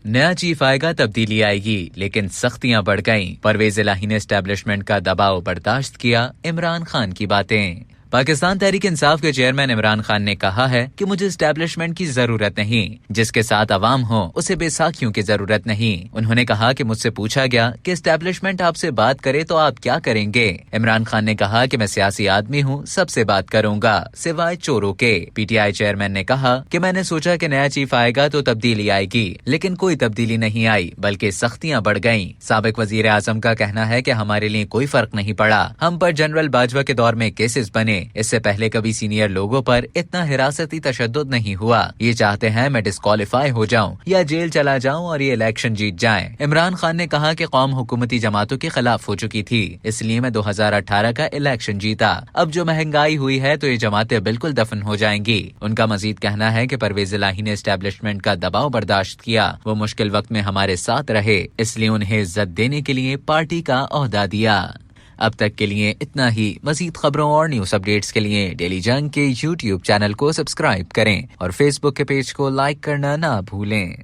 नया चीफ आएगा तब्दीली आएगी, लेकिन सख्तियां बढ़ गईं। परवेज इलाही ने एस्टेब्लिशमेंट का दबाव बर्दाश्त किया। इमरान खान की बातें। पाकिस्तान तहरीक इंसाफ के चेयरमैन इमरान खान ने कहा है कि मुझे एस्टेब्लिशमेंट की जरूरत नहीं, जिसके साथ अवाम हो उसे बेसाखियों की जरूरत नहीं। उन्होंने कहा कि मुझसे पूछा गया कि एस्टेब्लिशमेंट आपसे बात करे तो आप क्या करेंगे। इमरान खान ने कहा कि मैं सियासी आदमी हूँ, सबसे बात करूंगा सिवाय चोरों के। पीटीआई चेयरमैन ने कहा कि मैंने सोचा कि नया चीफ आएगा तो तब्दीली आएगी, लेकिन कोई तब्दीली नहीं आई, बल्कि सख्तियां बढ़ गईं। साबिक वजीर आजम का कहना है कि हमारे लिए कोई फर्क नहीं पड़ा, हम पर जनरल बाजवा के दौर में केसेस बने, इससे पहले कभी सीनियर लोगों पर इतना हिरासती तशद्दुद नहीं हुआ। ये चाहते हैं मैं डिस्क्वालीफाई हो जाऊं या जेल चला जाऊं और ये इलेक्शन जीत जाएं। इमरान खान ने कहा कि कौम हुकूमती जमातों के खिलाफ हो चुकी थी, इसलिए मैं 2018 का इलेक्शन जीता। अब जो महंगाई हुई है तो ये जमातें बिल्कुल दफन हो जाएंगी। उनका मजीद कहना है कि परवेज इलाही ने एस्टेब्लिशमेंट का दबाव बर्दाश्त किया, वो मुश्किल वक्त में हमारे साथ रहे, इसलिए उन्हें इज्जत देने के लिए पार्टी का ओहदा दिया। अब तक के लिए इतना ही। मजीद खबरों और न्यूज अपडेट्स के लिए डेली जंग के यूट्यूब चैनल को सब्सक्राइब करें और फेसबुक के पेज को लाइक करना ना भूलें।